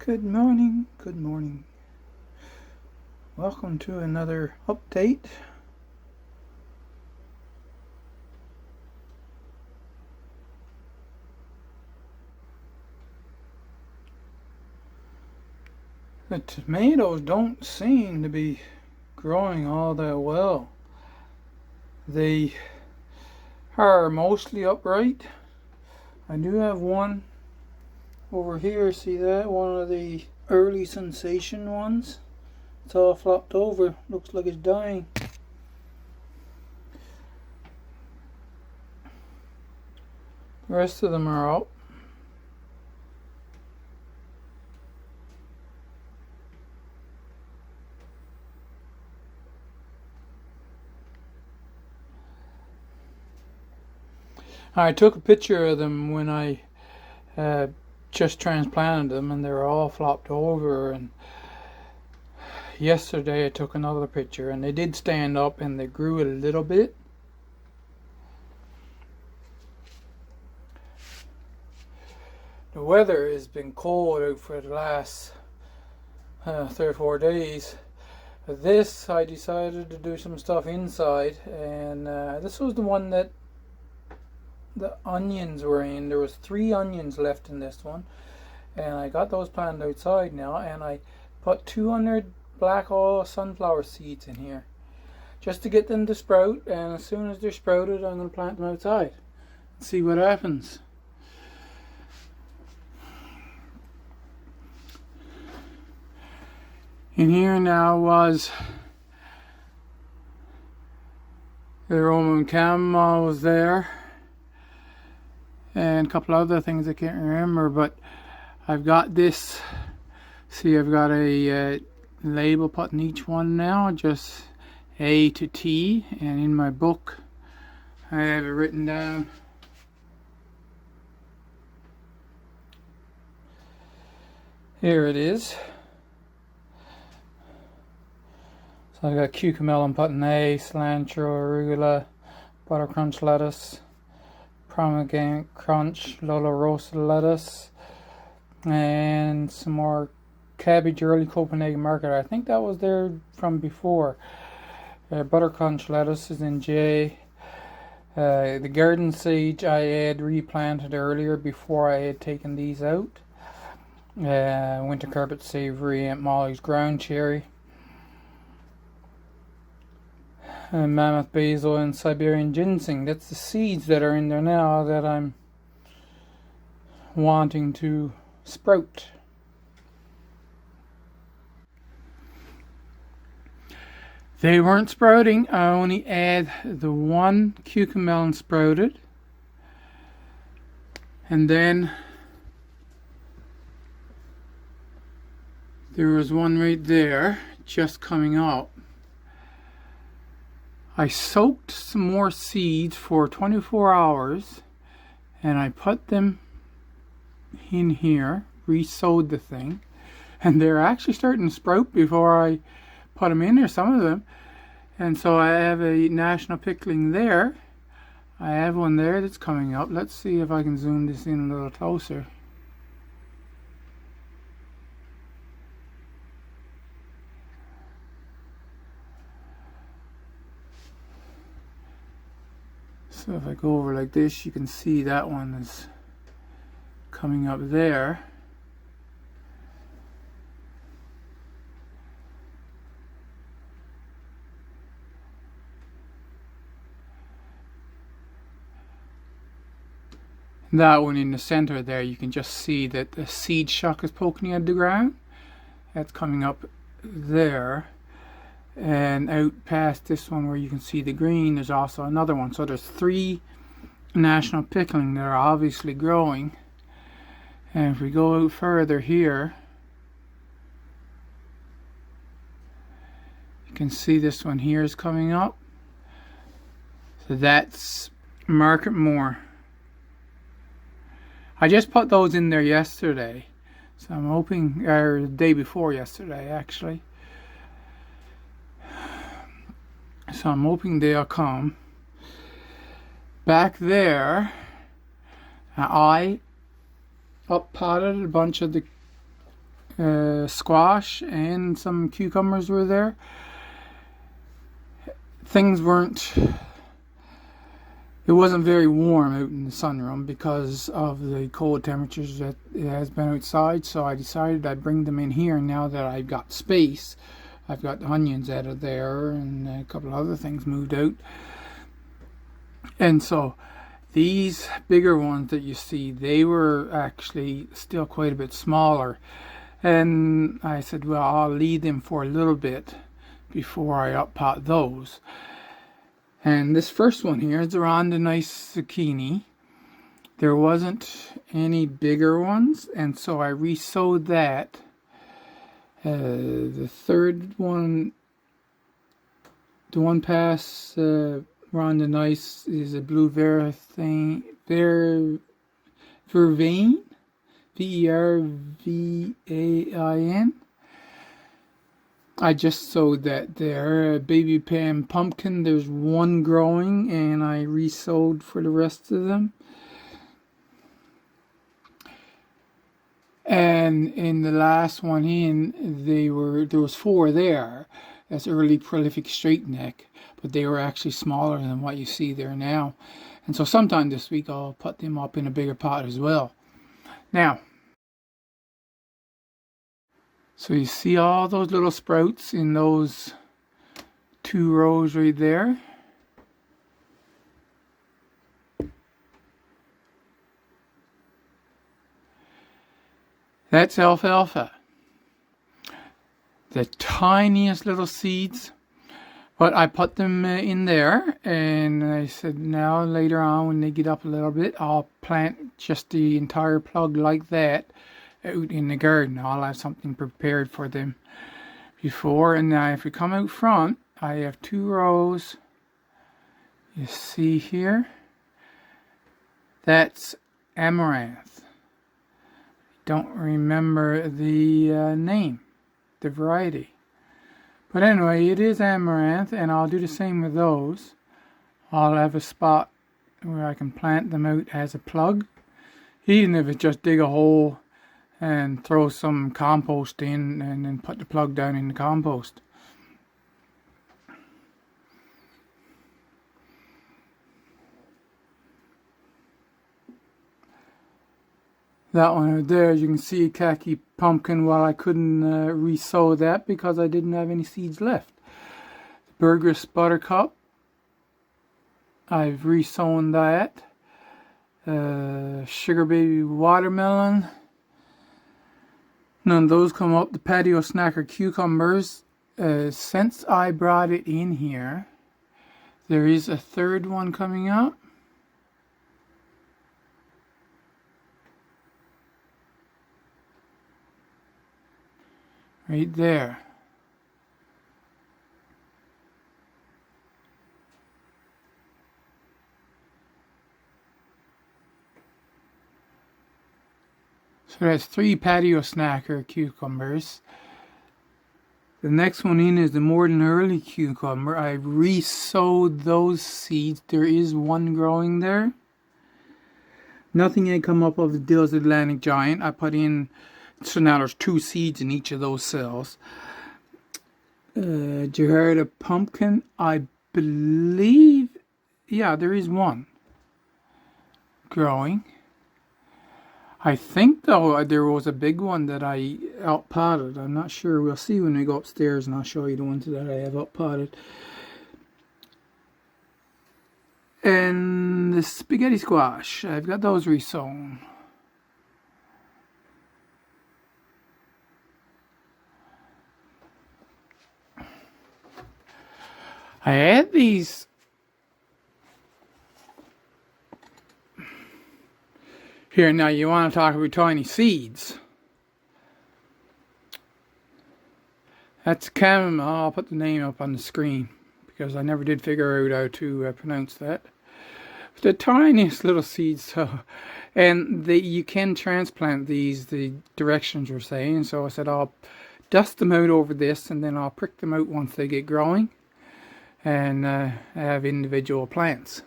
Good morning, good morning. Welcome to another update. The tomatoes don't seem to be growing all that well. They are mostly upright. I do have one over here, see that? One of the early sensation ones. It's all flopped over, looks like it's dying. The rest of them are up. I took a picture of them when I just transplanted them, and they were all flopped over. And yesterday I took another picture, and they did stand up and they grew a little bit. The weather has been cold out for the last 3 or 4 days. This I decided to do some stuff inside, and this was the one that the onions were in. There was 3 onions left in this one, and I got those planted outside now, and I put 200 black oil sunflower seeds in here just to get them to sprout, and as soon as they're sprouted I'm going to plant them outside and see what happens. In here now was the Roman chamomile was there, and a couple other things I can't remember, but I've got this. See, I've got a label put in each one now, just A to T, and in my book I have it written down. Here it is. So I got cucumber put in A, cilantro, arugula, butter crunch lettuce, pomegranate crunch, Lolo roasted lettuce, and some more cabbage early Copenhagen market. I think that was there from before. Butter crunch lettuce is in J. The garden sage I had replanted earlier before I had taken these out. Winter carpet savory, Aunt Molly's ground cherry. Mammoth basil and Siberian ginseng. That's the seeds that are in there now that I'm wanting to sprout. They weren't sprouting. I only had the one cucumber sprouted, and then there was one right there just coming out. I soaked some more seeds for 24 hours, and I put them in here, re-sowed the thing, and they're actually starting to sprout before I put them in there, some of them. And so I have a national pickling there. I have one there that's coming up. Let's see if I can zoom this in a little closer. So if I go over like this, you can see that one is coming up there. That one in the center there, you can just see that the seed shock is poking out of the ground. That's coming up there. And out past this one where you can see the green, there's also another one. So there's 3 national pickling that are obviously growing. And if we go out further here, you can see this one here is coming up. So that's Market More. I just put those in there yesterday, so I'm hoping, or the day before yesterday actually. So I'm hoping they'll come. Back there, I up potted a bunch of the squash and some cucumbers were there. Things weren't, it wasn't very warm out in the sunroom because of the cold temperatures that it has been outside, so I decided I'd bring them in here. Now that I've got space, I've got the onions out of there and a couple of other things moved out. And so these bigger ones that you see, they were actually still quite a bit smaller. And I said, well, I'll leave them for a little bit before I uppot those. And this first one here is around the nice zucchini. There wasn't any bigger ones, and so I re-sowed that. The third one, the one past around the nice is a blue vervain, Vervain. I just sowed that there. Baby pan pumpkin, there's one growing, and I re-sowed for the rest of them. And in the last one there was 4 there. That's early prolific straight neck, but they were actually smaller than what you see there now. And so sometime this week I'll put them up in a bigger pot as well. Now, so you see all those little sprouts in those 2 rows right there. That's alfalfa. The tiniest little seeds. But I put them in there, and I said now later on when they get up a little bit, I'll plant just the entire plug like that out in the garden. I'll have something prepared for them before. And now if we come out front, I have 2 rows. You see here, that's amaranth. Don't remember the name, the variety. But anyway, it is amaranth, and I'll do the same with those. I'll have a spot where I can plant them out as a plug, even if it's just dig a hole and throw some compost in and then put the plug down in the compost. That one out there, as you can see, khaki pumpkin. Well, I couldn't re-sow that because I didn't have any seeds left. Burgess buttercup, I've re-sown that. Sugar baby watermelon, none of those come up. The patio snacker cucumbers, since I brought it in here, there is a 3rd one coming up. Right there. So that's 3 patio snacker cucumbers. The next one in is the more than early cucumber. I re-sowed those seeds. There is one growing there. Nothing had come up of the Dill's Atlantic Giant. I put in, so now there's 2 seeds in each of those cells. Gerarda pumpkin, I believe, yeah, there is one growing. I think though there was a big one that I outpotted. I'm not sure. We'll see when we go upstairs, and I'll show you the ones that I have outpotted. And the spaghetti squash, I've got those resown. I had these here. Now you want to talk about tiny seeds. That's chamomile. I'll put the name up on the screen because I never did figure out how to pronounce that. But the tiniest little seeds, and you can transplant these, the directions were saying. So I said I'll dust them out over this, and then I'll prick them out once they get growing, and have individual plants.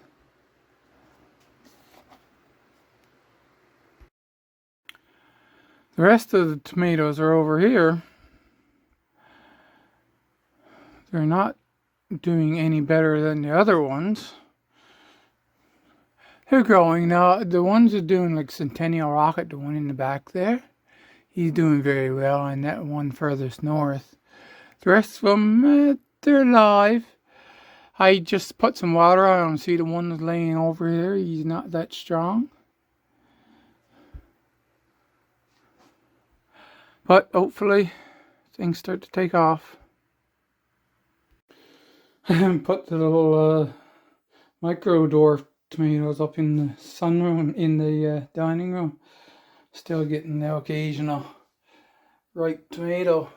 The rest of the tomatoes are over here. They're not doing any better than the other ones. They're growing now. The ones that are doing like Centennial Rocket, the one in the back there, he's doing very well, and that one furthest north. The rest of them, they're alive. I just put some water on him. See the one that's laying over here? He's not that strong. But hopefully things start to take off. I haven't put the little micro dwarf tomatoes up in the sunroom, in the dining room. Still getting the occasional ripe tomato.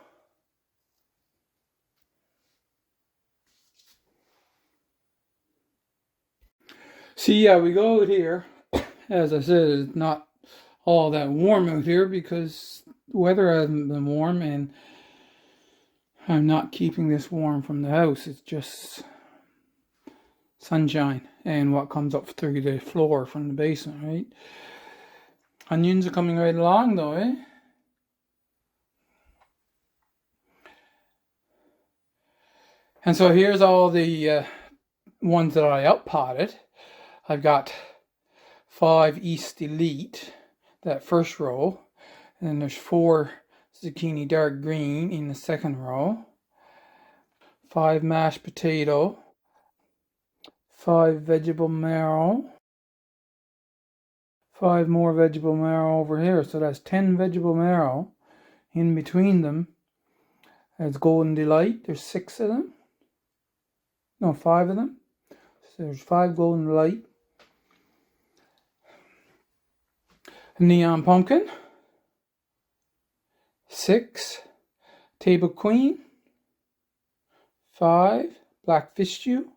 See, yeah, we go out here. As I said, it's not all that warm out here because the weather hasn't been warm, and I'm not keeping this warm from the house. It's just sunshine and what comes up through the floor from the basement, right? Onions are coming right along though, eh? And so here's all the ones that I up-potted. I've got 5 East Elite, that first row. And then there's 4 zucchini dark green in the second row. 5 mashed potato. 5 vegetable marrow. 5 more vegetable marrow over here. So that's 10 vegetable marrow. In between them, there's Golden Delight. There's 6 of them. No, 5 of them. So there's 5 Golden Delight. Neon Pumpkin. 6 Table Queen. 5 Black Fish Stew.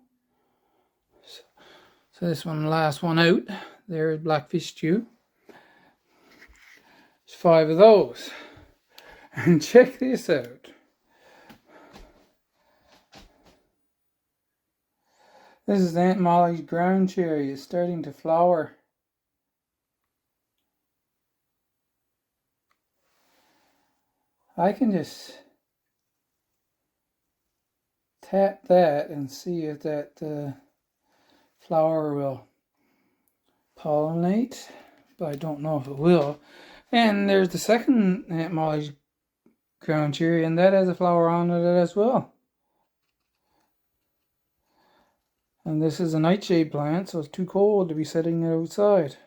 So this one, the last one out. There's Black Fish Stew. There's 5 of those. And check this out. This is Aunt Molly's ground cherry. It's starting to flower. I can just tap that and see if that flower will pollinate, but I don't know if it will. And there's the second Aunt Molly's ground cherry, and that has a flower on it as well. And this is a nightshade plant, so it's too cold to be setting it outside.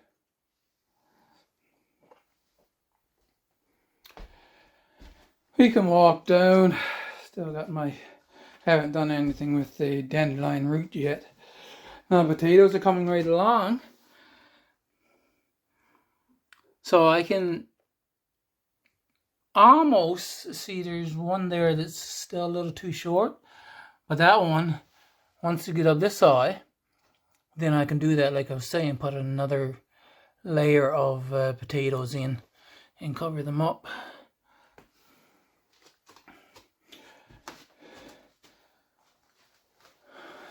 We can walk down. Still got haven't done anything with the dandelion root yet. Now the potatoes are coming right along. So I can almost see there's one there that's still a little too short. But that one, once you get up this high, then I can do that like I was saying, put another layer of potatoes in and cover them up.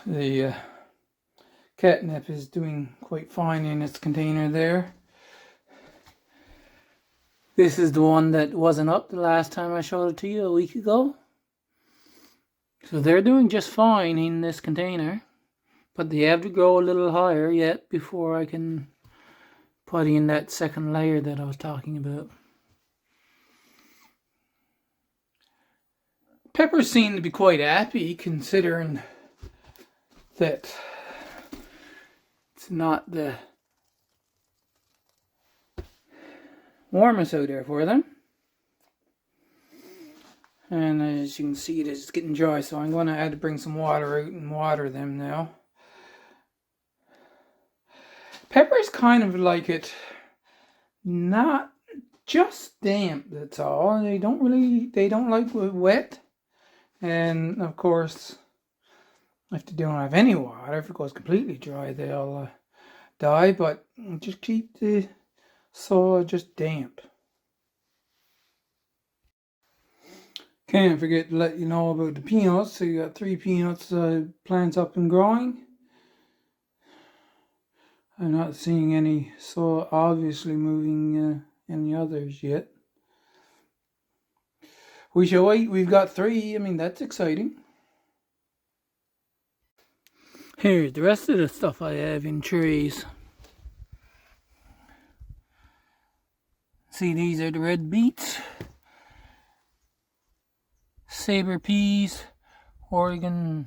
The catnip is doing quite fine in its container there. This is the one that wasn't up the last time I showed it to you a week ago. So they're doing just fine in this container, but they have to grow a little higher yet before I can put in that second layer that I was talking about. Peppers seem to be quite happy considering that it's not the warmest out there for them. And as you can see, it's getting dry, so I'm going to have to bring some water out and water them now. Peppers kind of like it not just damp, that's all. They don't like it wet. And of course, if they don't have any water, if it goes completely dry, they'll die. But just keep the soil just damp. Can't forget to let you know about the peanuts. So you got 3 peanuts plants up and growing. I'm not seeing any soil obviously moving any others yet. We shall wait. We've got 3. I mean, that's exciting. Here's the rest of the stuff I have in trees. See, these are the red beets, saber peas, Oregon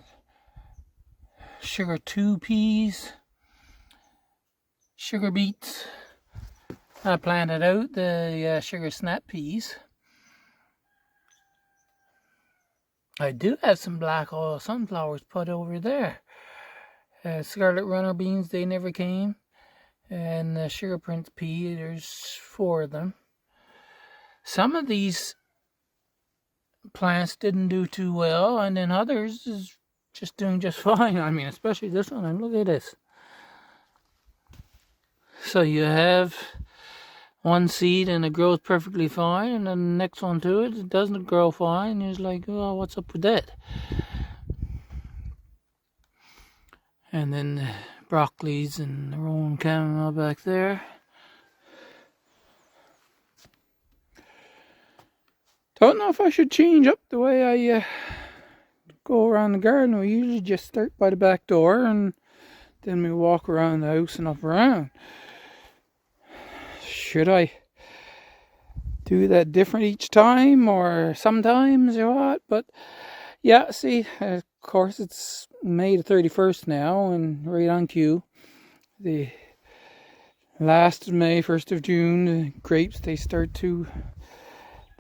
sugar 2 peas, sugar beets. I planted out the sugar snap peas. I do have some black oil sunflowers put over there. Scarlet runner beans, they never came. And the sugar prince pea, there's 4 of them. Some of these plants didn't do too well, and then others is just doing just fine. I mean, especially this one. And look at this. So you have one seed and it grows perfectly fine, and then the next one to it, it doesn't grow fine. It's like, oh, what's up with that? And then the broccolis and the rowan chamomile back there. Don't know if I should change up the way I go around the garden. We usually just start by the back door and then we walk around the house and up around. Should I do that different each time or sometimes or what? But yeah, see, of course it's May the 31st now and right on cue. The last of May, 1st of June, the grapes, the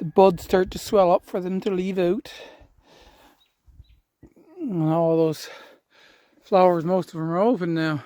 buds start to swell up for them to leave out. And all those flowers, most of them are open now.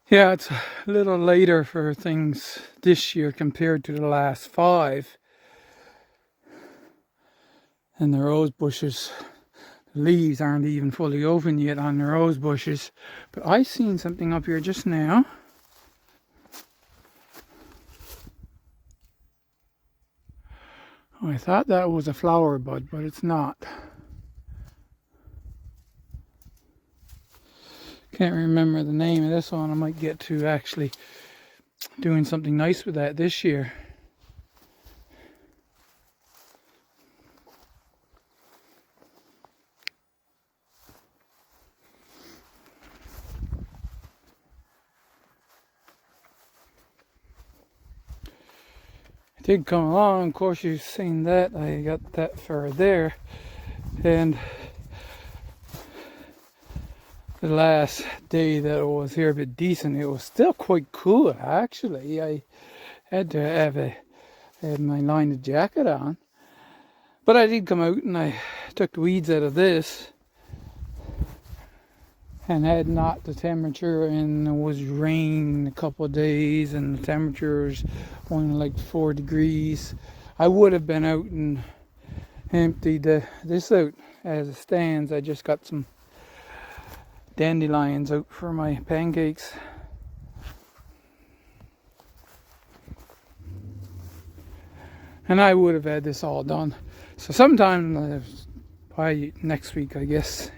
Yeah, it's a little later for things this year compared to the last 5. And the rose bushes, the leaves aren't even fully open yet on the rose bushes. But I seen something up here just now. I thought that was a flower bud, but it's not. Can't remember the name of this one. I might get to actually doing something nice with that this year. It did come along. Of course, you've seen that. I got that far there. And the last day that I was here a bit decent, it was still quite cool actually. I had to have had my lined jacket on, but I did come out and I took the weeds out of this and had not the temperature, and it was rain a couple of days and the temperature was only like 4 degrees. I would have been out and emptied this out as it stands. I just got some dandelions out for my pancakes. And I would have had this all done. So sometime by next week, I guess,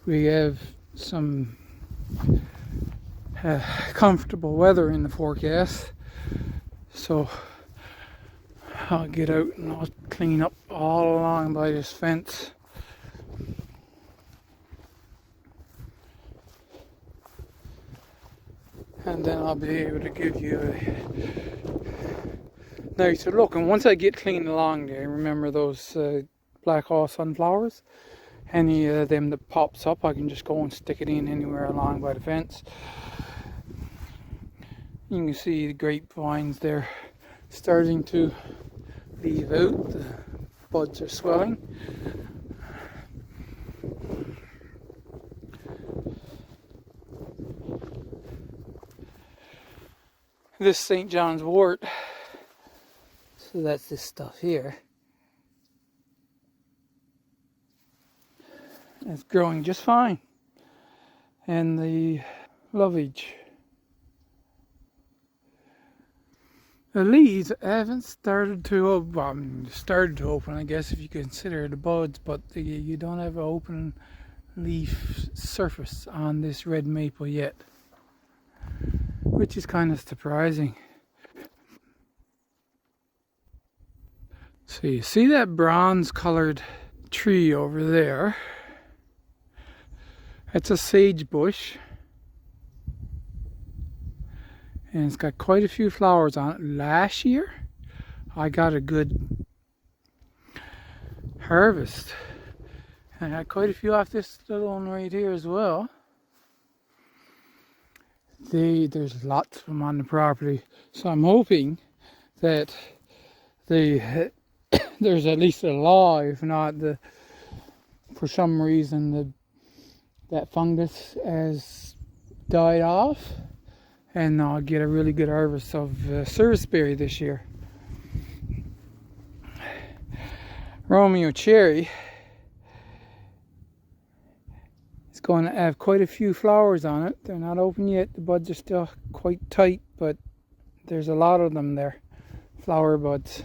we have some comfortable weather in the forecast. So I'll get out and I'll clean up all along by this fence. And then I'll be able to give you a nicer look. And once I get clean along there, remember those black horse sunflowers? Any of them that pops up, I can just go and stick it in anywhere along by the fence. You can see the grapevines there starting to leave out. The buds are swelling. This St. John's wort, so that's this stuff here. It's growing just fine. And the lovage. The leaves haven't started to open. Well, I mean, started to open, I guess, if you consider the buds, but you don't have an open leaf surface on this red maple yet, which is kind of surprising. So you see that bronze colored tree over there? It's a sage bush. And it's got quite a few flowers on it. Last year, I got a good harvest. And I had quite a few off this little one right here as well. There's lots of them on the property. So I'm hoping that there's at least a law, if not for some reason that fungus has died off. And I'll get a really good harvest of serviceberry this year. Romeo cherry is going to have quite a few flowers on it. They're not open yet. The buds are still quite tight, but there's a lot of them there. Flower buds.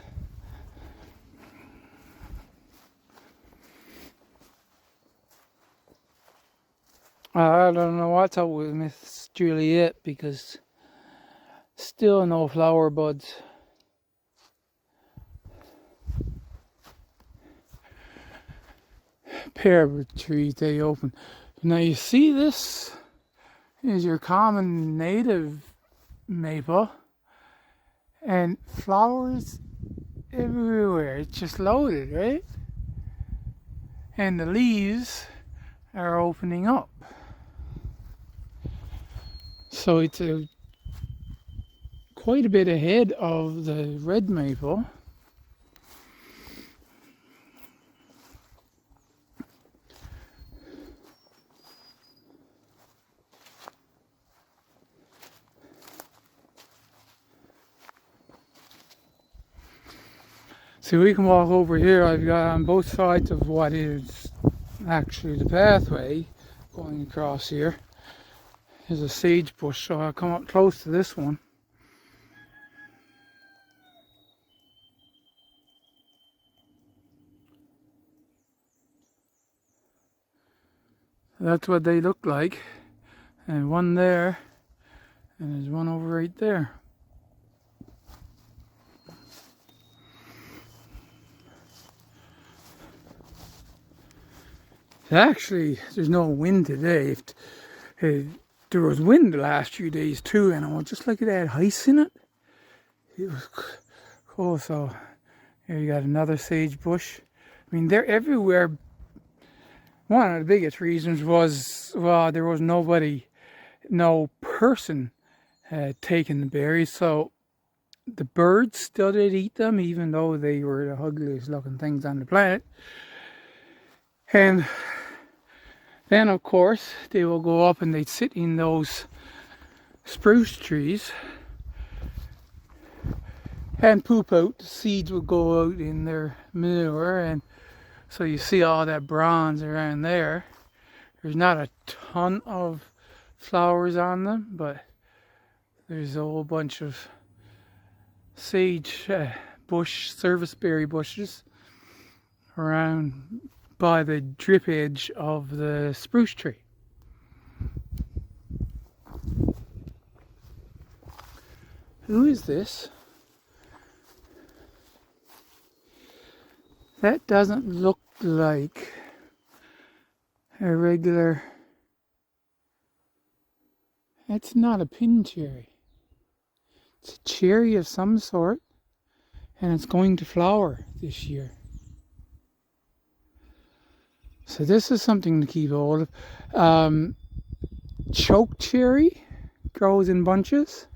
I don't know what's up with Miss Juliet, because still no flower buds. Pear trees, they open. Now you see, this is your common native maple, and flowers everywhere. It's just loaded, right? And the leaves are opening up. So it's quite a bit ahead of the red maple. So we can walk over here. I've got on both sides of what is actually the pathway going across here. There's a sage bush, so I'll come up close to this one. That's what they look like. And one there, and there's one over right there. Actually, there's no wind today. There was wind the last few days too, and I was just like it had ice in it. It was cool. So here you got another sage bush. I mean, they're everywhere. One of the biggest reasons was, well, there was no person taking the berries, so the birds still did eat them, even though they were the ugliest looking things on the planet. And then, of course, they will go up and they'd sit in those spruce trees and poop out. The seeds would go out in their manure, and so you see all that bronze around there. There's not a ton of flowers on them, but there's a whole bunch of sage bush, serviceberry bushes around by the drip edge of the spruce tree. Who is this? That doesn't look like a regular... It's not a pin cherry. It's a cherry of some sort, and it's going to flower this year. So this is something to keep hold of. Choke cherry grows in bunches.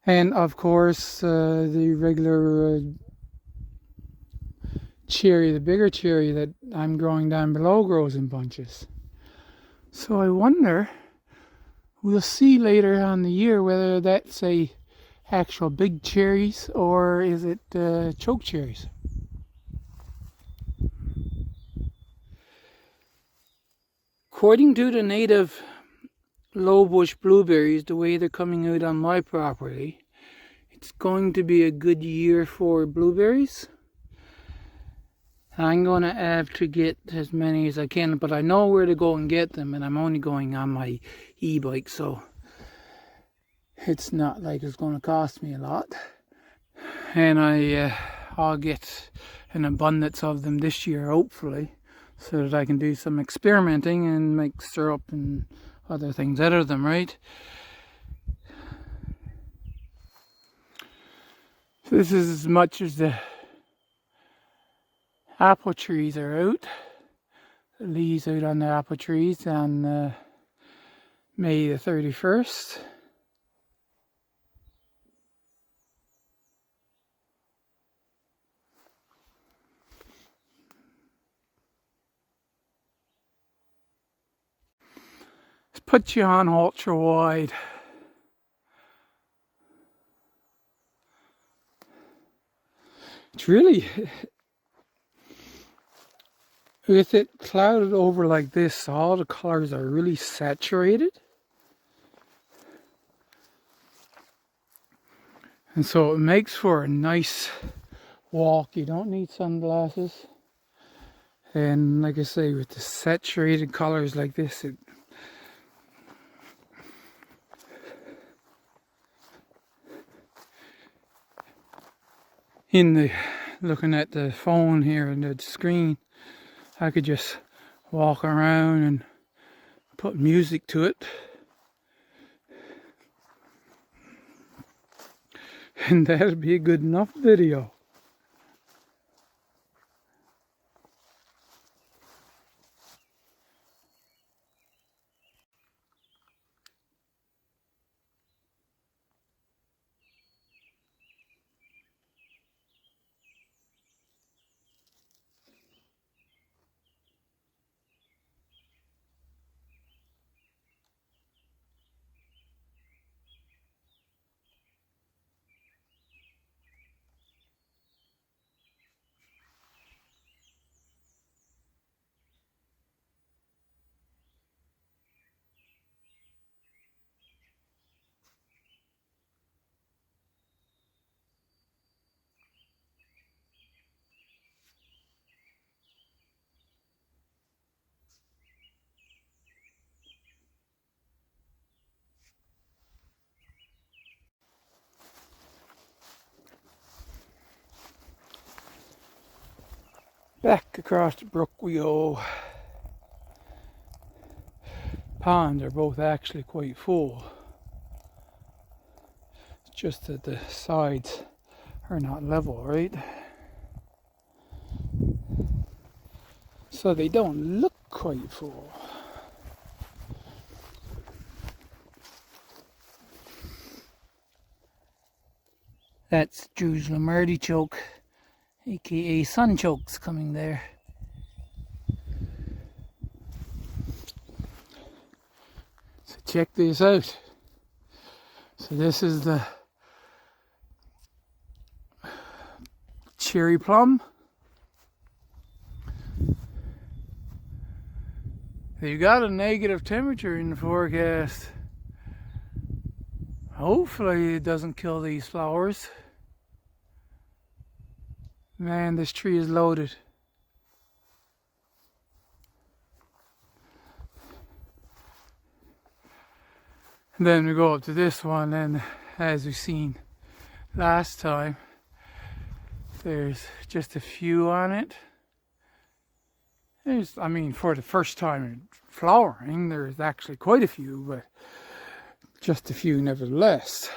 And of course, the regular cherry, the bigger cherry that I'm growing down below, grows in bunches. So I wonder, we'll see later on the year whether that's a actual big cherries or is it choke cherries. according to the native low bush blueberries, the way they're coming out on my property, it's going to be a good year for blueberries. I'm going to have to get as many as I can, but I know where to go and get them, and I'm only going on my e-bike, so it's not like it's going to cost me a lot. And I'll get an abundance of them this year, hopefully, so that I can do some experimenting and make syrup and other things out of them, right? So this is as much as the apple trees are out. The leaves out on the apple trees on May the 31st. Let's put you on ultra wide. It's really, with it clouded over like this, all the colors are really saturated. And so it makes for a nice walk. You don't need sunglasses. And like I say, with the saturated colors like this, looking at the phone here and the screen, I could just walk around and put music to it. And that'd be a good enough video. Back across the brook we go. Ponds are both actually quite full. It's just that the sides are not level, right? So they don't look quite full. That's Jerusalem artichoke, aka sunchokes, coming there. So check this out. So this is the cherry plum. You got a negative temperature in the forecast. Hopefully it doesn't kill these flowers. Man, this tree is loaded. And then we go up to this one, and as we've seen last time, there's just a few on it. I mean, for the first time flowering, there's actually quite a few, but just a few nevertheless.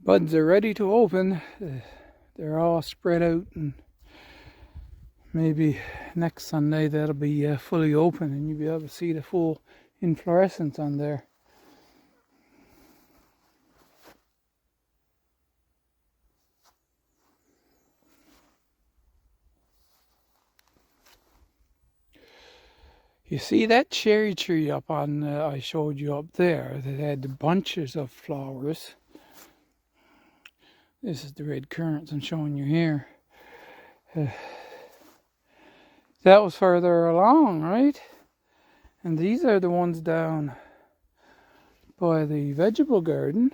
Buds are ready to open. The they're all spread out, and maybe next Sunday that'll be fully open and you'll be able to see the full inflorescence on there. You see that cherry tree up on, I showed you up there, that had the bunches of flowers. This is the red currants I'm showing you here. That was further along, right? And these are the ones down by the vegetable garden.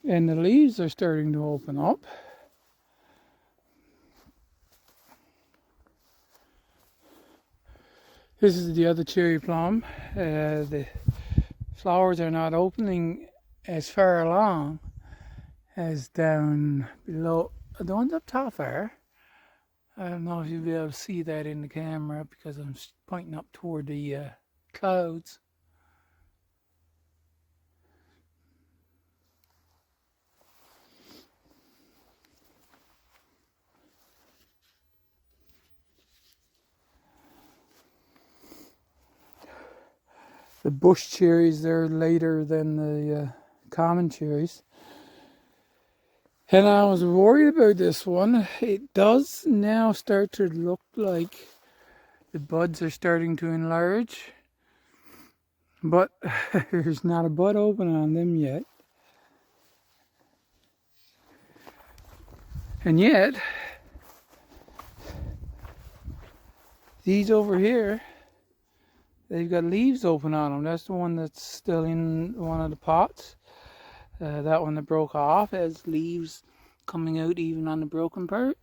And the leaves are starting to open up. This is the other cherry plum. The flowers are not opening as far along as down below. The ones up top are. I don't know if you'll be able to see that in the camera because I'm pointing up toward the clouds. The bush cherries, they're later than the common cherries. And I was worried about this one. It does now start to look like the buds are starting to enlarge. But there's not a bud open on them yet. And yet, these over here, they've got leaves open on them. That's the one that's still in one of the pots. That one that broke off has leaves coming out even on the broken part.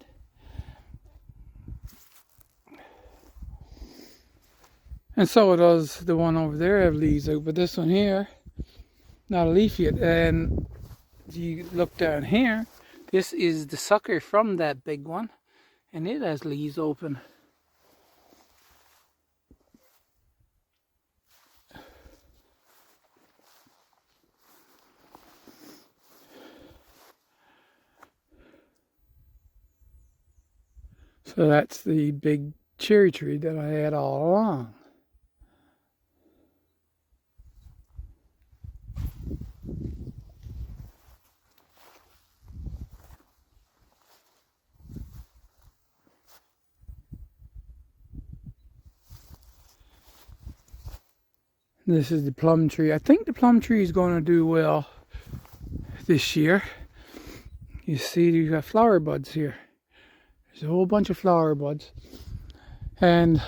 And so does the one over there have leaves out, but this one here, not a leaf yet. And you look down here, this is the sucker from that big one, and it has leaves open. So that's the big cherry tree that I had all along. This is the plum tree. I think the plum tree is going to do well this year. You see, you got flower buds here. There's a whole bunch of flower buds. And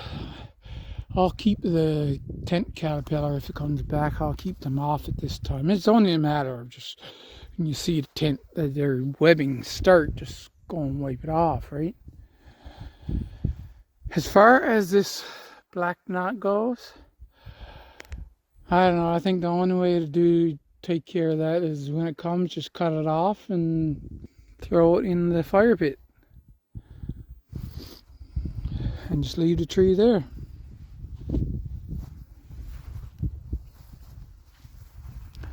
I'll keep the tent caterpillar if it comes back. I'll keep them off at this time. It's only a matter of just, when you see the tent, their webbing start, just go and wipe it off, right? As far as this black knot goes, I don't know. I think the only way to take care of that is when it comes, just cut it off and throw it in the fire pit. And just leave the tree there.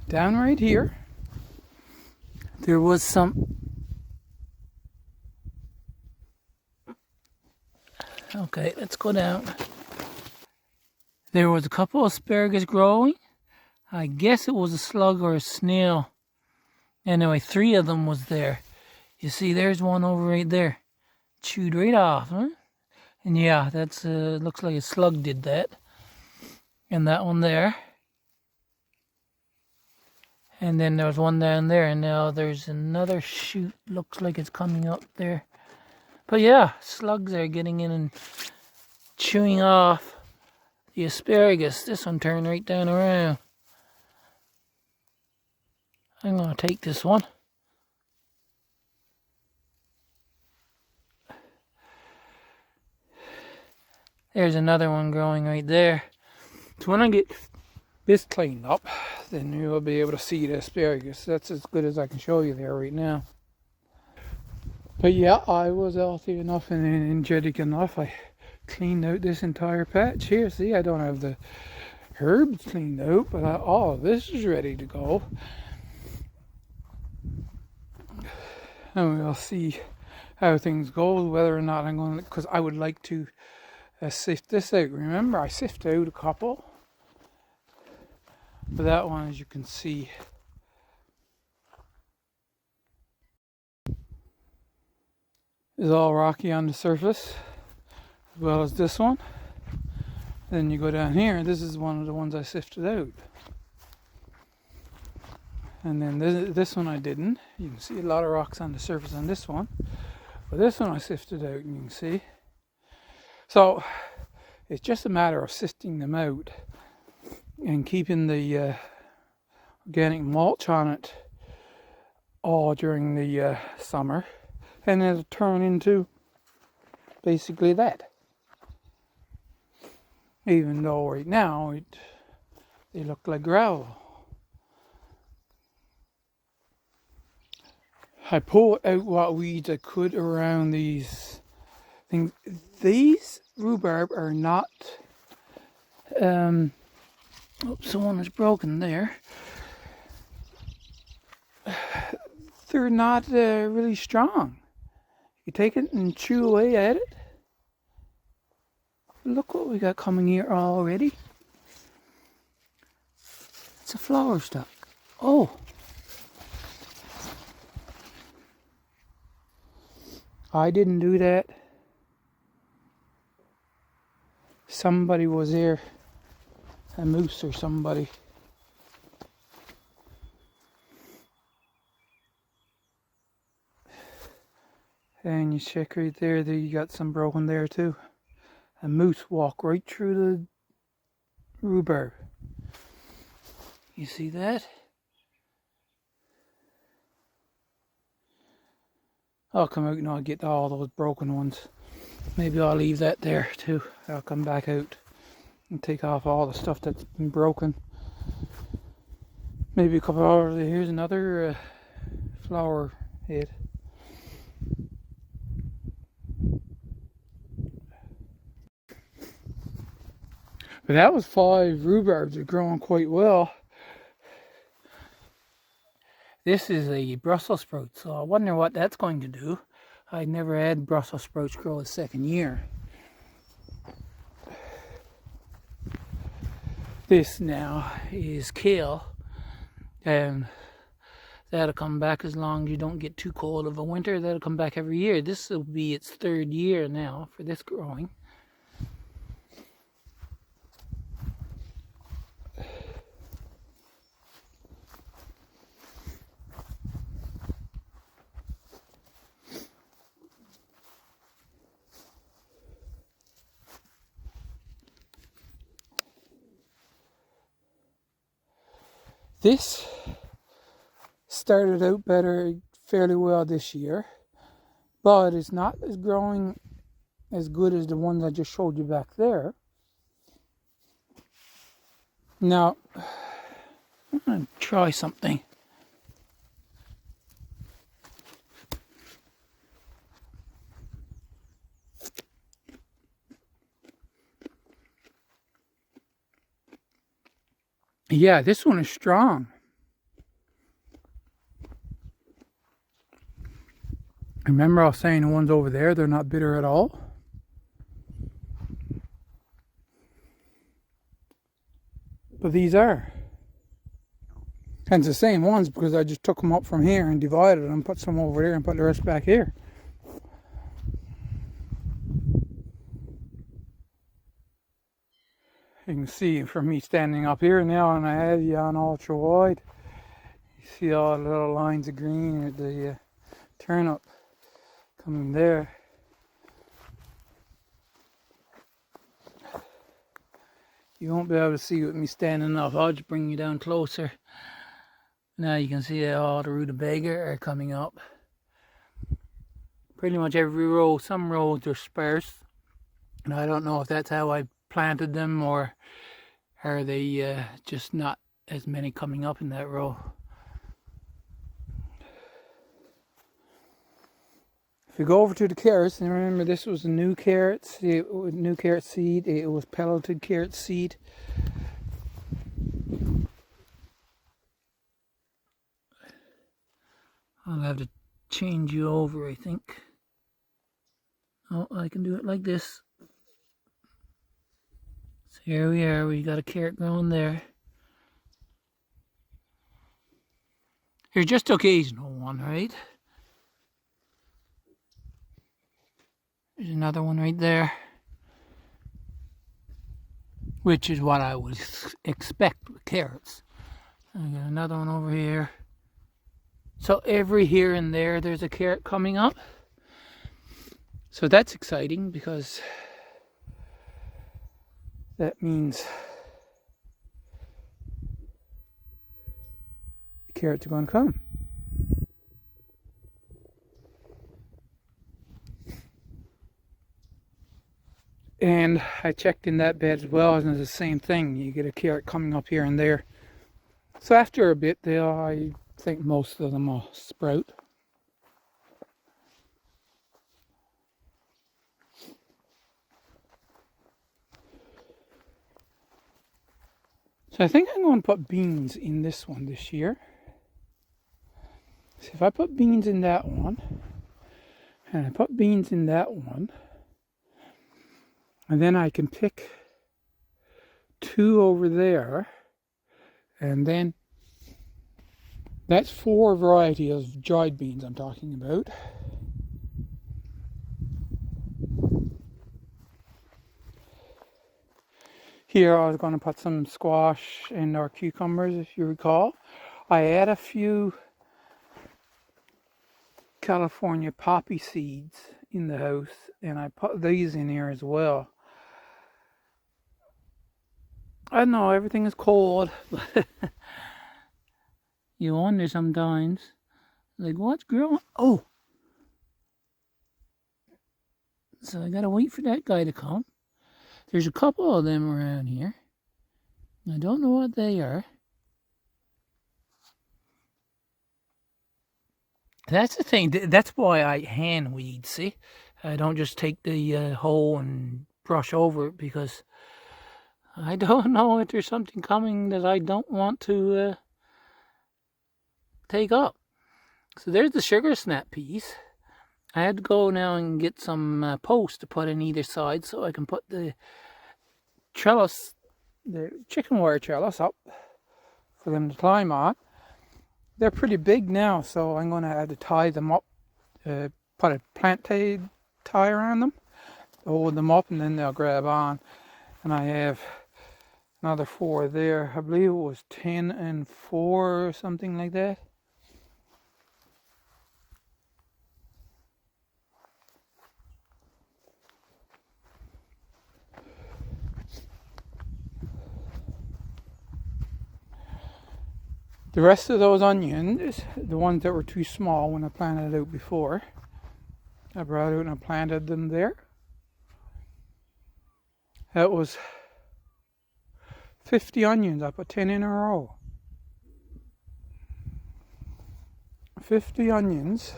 Down right here, there was some. Okay, let's go down. There was a couple of asparagus growing. I guess it was a slug or a snail. Anyway, 3 of them was there. You see, there's one over right there. Chewed right off, huh? And yeah, that's looks like a slug did that. And that one there. And then there was one down there, and now there's another shoot. Looks like it's coming up there. But yeah, slugs are getting in and chewing off the asparagus. This one turned right down around. I'm going to take this one. There's another one growing right there. So when I get this cleaned up, then you'll be able to see the asparagus. That's as good as I can show you there right now. But yeah, I was healthy enough and energetic enough. I cleaned out this entire patch here. See, I don't have the herbs cleaned out, but all of this is ready to go. and we'll see how things go, whether or not I'm going to, because I would like to sift this out. Remember, I sifted out a couple, but that one, as you can see, is all rocky on the surface, as well as this one. Then you go down here, this is one of the ones I sifted out. And then this one I didn't. You can see a lot of rocks on the surface on this one. But this one I sifted out, and you can see. So it's just a matter of sifting them out and keeping the organic mulch on it all during the summer. And it'll turn into basically that. Even though right now they look like gravel. I pulled out what weeds I could around these things. These rhubarb are not, someone is broken there. They're not really strong. You take it and chew away at it. Look what we got coming here already. It's a flower stalk. Oh. I didn't do that. Somebody was there. A moose or somebody. And you check right there, you got some broken there too. A moose walked right through the rhubarb. You see that? I'll come out and I'll get all those broken ones. Maybe I'll leave that there too. I'll come back out and take off all the stuff that's been broken. Maybe a couple of hours. Here's another flower head. But that was 5 rhubarbs. They're growing quite well. This is a Brussels sprout, so I wonder what that's going to do. I never had Brussels sprouts grow a second year. This now is kale, and that'll come back as long as you don't get too cold of a winter. That'll come back every year. This will be its 3rd year now for this growing. This started out fairly well this year, but it's not as growing as good as the ones I just showed you back there. Now, I'm going to try something. Yeah, this one is strong. Remember I was saying the ones over there, they're not bitter at all? But these are. And it's the same ones because I just took them up from here and divided them, put some over there and put the rest back here. You can see from me standing up here now, and I have you on ultra wide. You see all the little lines of green at the turnip coming there. You won't be able to see with me standing up. I'll just bring you down closer. Now you can see that all the rutabaga are coming up. Pretty much every row. Some rows are sparse, and I don't know if that's how I planted them, or are they just not as many coming up in that row. If you go over to the carrots, and remember this was a new carrot seed, it was pelleted carrot seed. I'll have to change you over, I think. Oh, I can do it like this. So here we are, we got a carrot growing there. Here's just occasional one, right? There's another one right there, which is what I would expect with carrots. I got another one over here. So every here and there, there's a carrot coming up. So that's exciting because that means the carrots are going to come. And I checked in that bed as well, and it's the same thing. You get a carrot coming up here and there. So after a bit, I think most of them will sprout. So I think I'm going to put beans in this one this year. So if I put beans in that one, and I put beans in that one, and then I can pick 2 over there, and then that's 4 varieties of dried beans I'm talking about. Here I was going to put some squash and our cucumbers, if you recall. I had a few California poppy seeds in the house, and I put these in here as well. I know everything is cold, but you wonder sometimes, like, what's growing? Oh! So I gotta wait for that guy to come. There's a couple of them around here. I don't know what they are. That's the thing. That's why I hand weed, see? I don't just take the hoe and brush over it, because I don't know if there's something coming that I don't want to take up. So there's the sugar snap piece. I had to go now and get some posts to put on either side so I can put the trellis, the chicken wire trellis up for them to climb on. They're pretty big now, so I'm going to have to tie them up, put a plant tie around them, hold them up, and then they'll grab on. And I have another 4 there. I believe it was 10 and 4 or something like that. The rest of those onions, the ones that were too small when I planted out before, I brought out and I planted them there. That was 50 onions. I put 10 in a row. 50 onions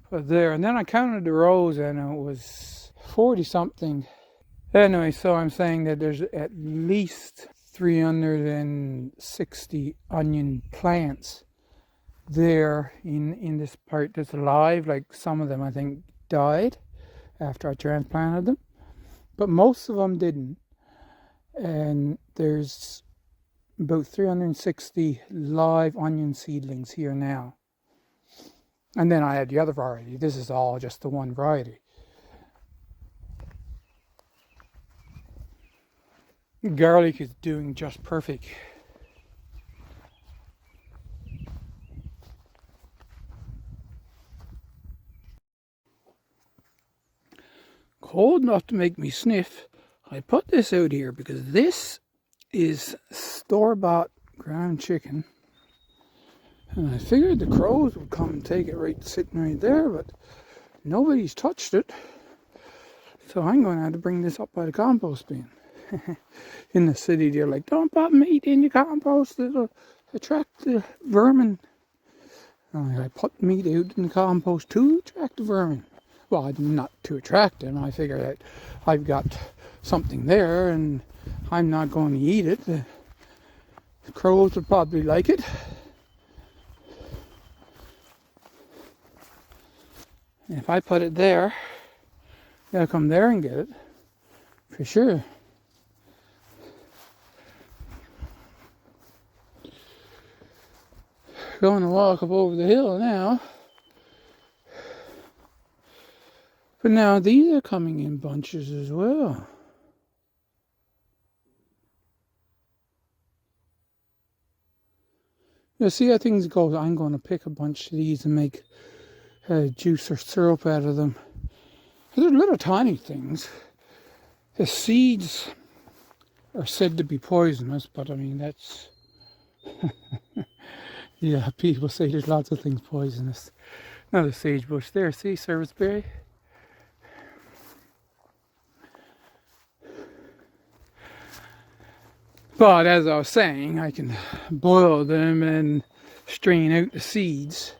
put there. And then I counted the rows and it was 40 something. Anyway, so I'm saying that there's at least 360 onion plants there in this part that's alive. Like some of them I think died after I transplanted them, but most of them didn't. And there's about 360 live onion seedlings here now. And then I had the other variety. This is all just the one variety. Garlic is doing just perfect. Cold enough to make me sniff. I put this out here because this is store-bought ground chicken. And I figured the crows would come and take it right sitting right there, but nobody's touched it. So I'm going to have to bring this up by the compost bin. In the city, they're like, don't put meat in your compost, it'll attract the vermin. And I put meat out in the compost to attract the vermin. Well, not to attract them. I figure that I've got something there and I'm not going to eat it. The crows will probably like it. And if I put it there, they'll come there and get it, for sure. Going to walk up over the hill now. But now these are coming in bunches as well. You'll see how things go. I'm going to pick a bunch of these and make juice or syrup out of them. They're little tiny things. The seeds are said to be poisonous, but I mean, that's... yeah, people say there's lots of things poisonous. Another sagebush there, see, serviceberry. But as I was saying, I can boil them and strain out the seeds.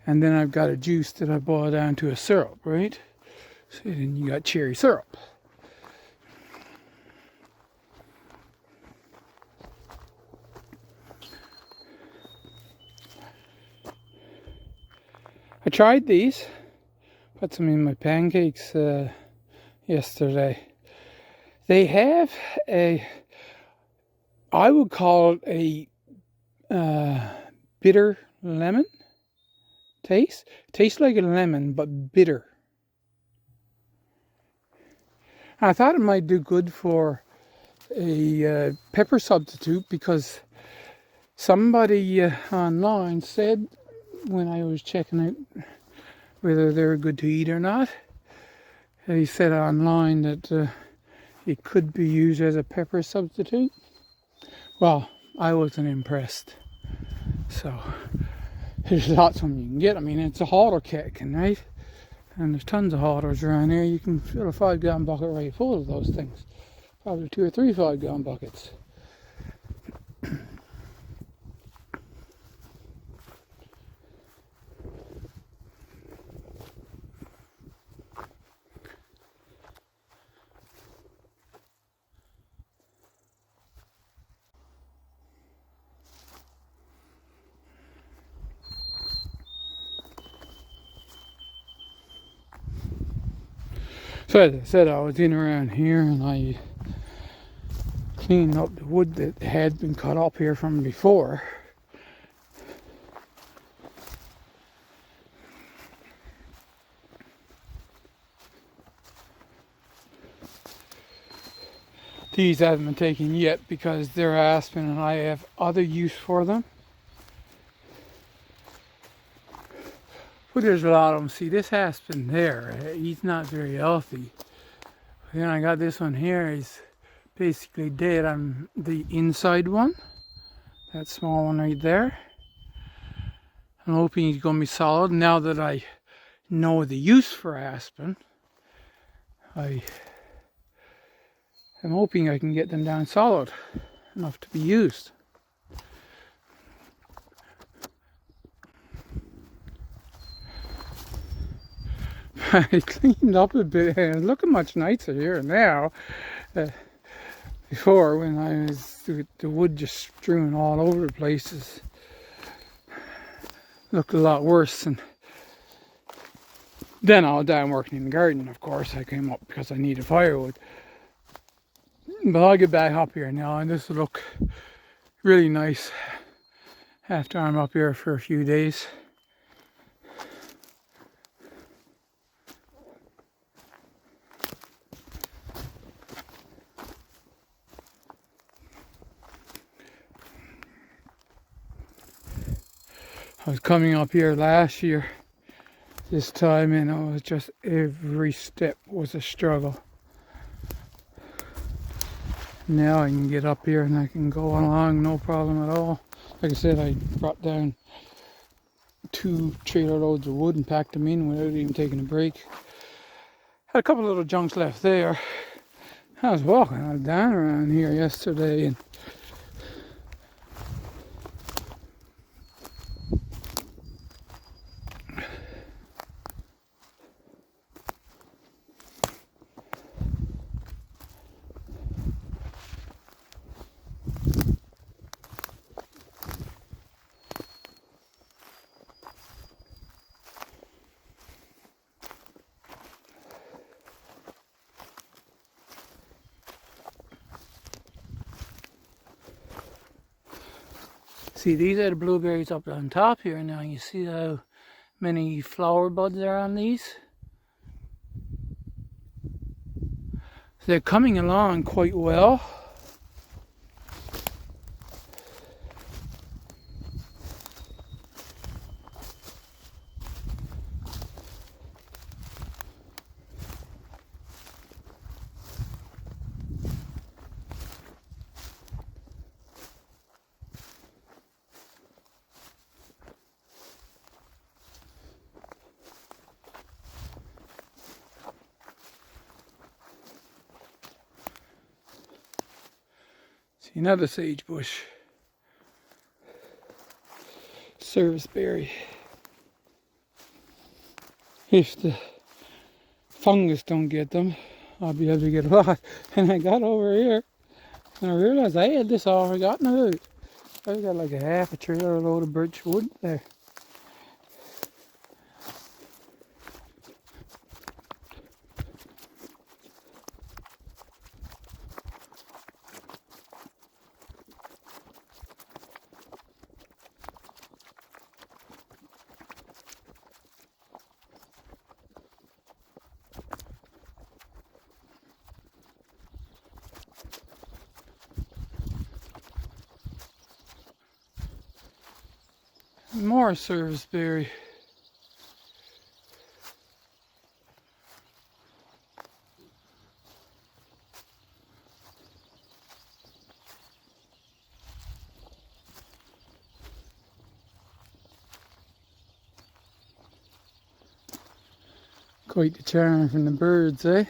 And then I've got a juice that I boil down to a syrup, right? So then you got cherry syrup. I tried these. Put some in my pancakes yesterday. They have a... I would call it a bitter lemon taste. Tastes like a lemon, but bitter. I thought it might do good for a pepper substitute because somebody online said when I was checking out whether they're good to eat or not, he said online that it could be used as a pepper substitute. Well, I wasn't impressed. So, there's lots of them you can get. I mean, it's a halter kicking, right? And there's tons of halters around here. You can fill a 5-gallon bucket right full of those things. Probably 2 or 3 5-gallon buckets. So as I said, I was in around here and I cleaned up the wood that had been cut up here from before. These haven't been taken yet because they're aspen and I have other use for them. But there's a lot of them. See, this aspen there, he's not very healthy. Then I got this one here, he's basically dead on the inside one. That small one right there. I'm hoping he's going to be solid. Now that I know the use for aspen, I'm hoping I can get them down solid enough to be used. I cleaned up a bit and it's looking much nicer here now. Before, when I was the wood just strewn all over the places, looked a lot worse. And then I was down working in the garden, of course. I came up because I needed firewood. But I'll get back up here now and this will look really nice after I'm up here for a few days. I was coming up here last year this time and it was just every step was a struggle. Now I can get up here and I can go along no problem at all. Like I said, I brought down 2 trailer loads of wood and packed them in without even taking a break. Had a couple of little junks left there. I was walking down around here yesterday and See, these are the blueberries up on top here now. You see how many flower buds are on these? They're coming along quite well. See, another sage bush. Serviceberry. If the fungus don't get them, I'll be able to get a lot. And I got over here and I realized I had this all forgotten about. I got like a half a trailer load of birch wood there. More serviceberry. Quite the charm from the birds, eh?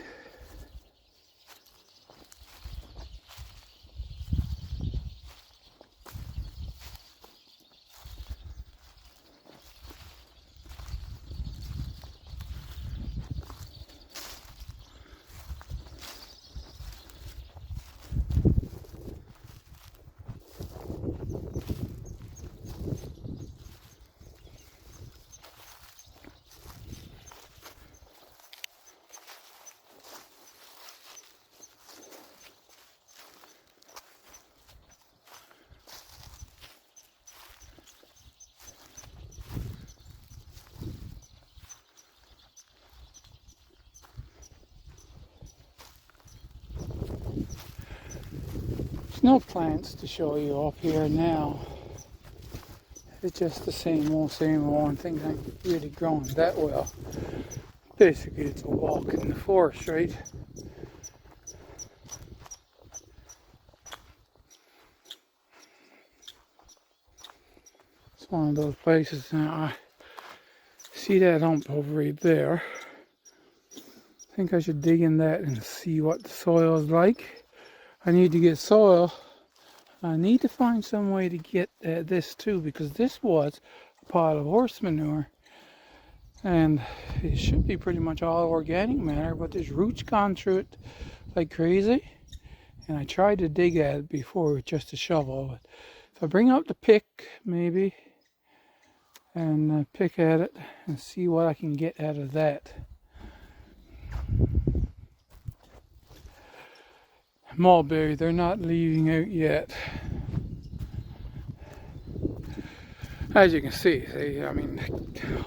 No plants to show you up here now. It's just the same old. Things ain't really growing that well. Basically, it's a walk in the forest, right? It's one of those places now. I see that hump over right there. I think I should dig in that and see what the soil is like. I need to get soil. I need to find some way to get this too, because this was a pile of horse manure. And it should be pretty much all organic matter, but there's roots gone through it like crazy. And I tried to dig at it before with just a shovel. But if I bring out the pick, maybe, and pick at it and see what I can get out of that. Mulberry, they're not leaving out yet. As you can see,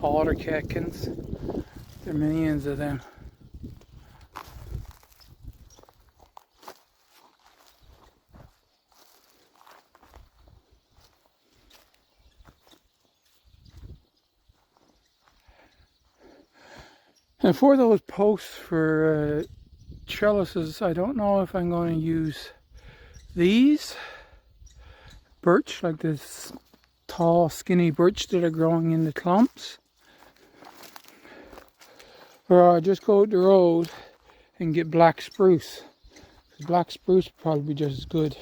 alder catkins, there are millions of them. And for those posts for trellises, I don't know if I'm going to use these birch, like this tall skinny birch that are growing in the clumps, or I'll just go up the road and get black spruce. Black spruce would probably be just as good.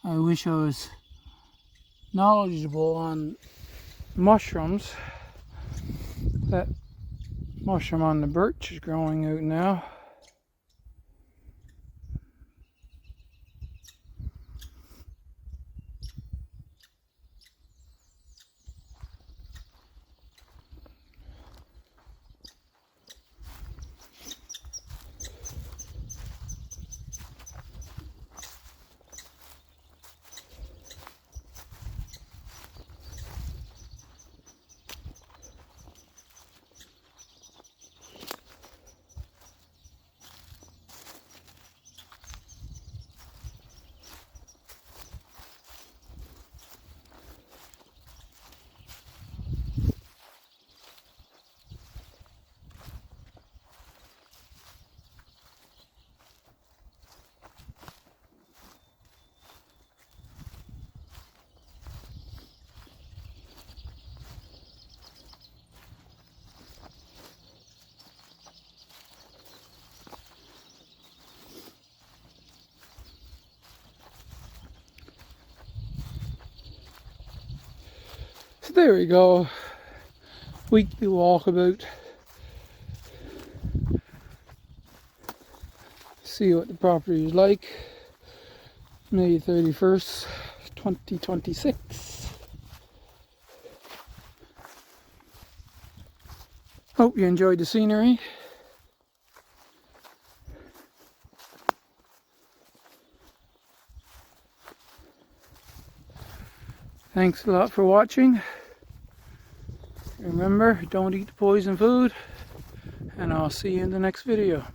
I wish I was knowledgeable on mushrooms. That mushroom on the birch is growing out now. there we go. Weekly walkabout. See what the property is like. May 31st, 2026. Hope you enjoyed the scenery. Thanks a lot for watching. Remember, don't eat the poison food, and I'll see you in the next video.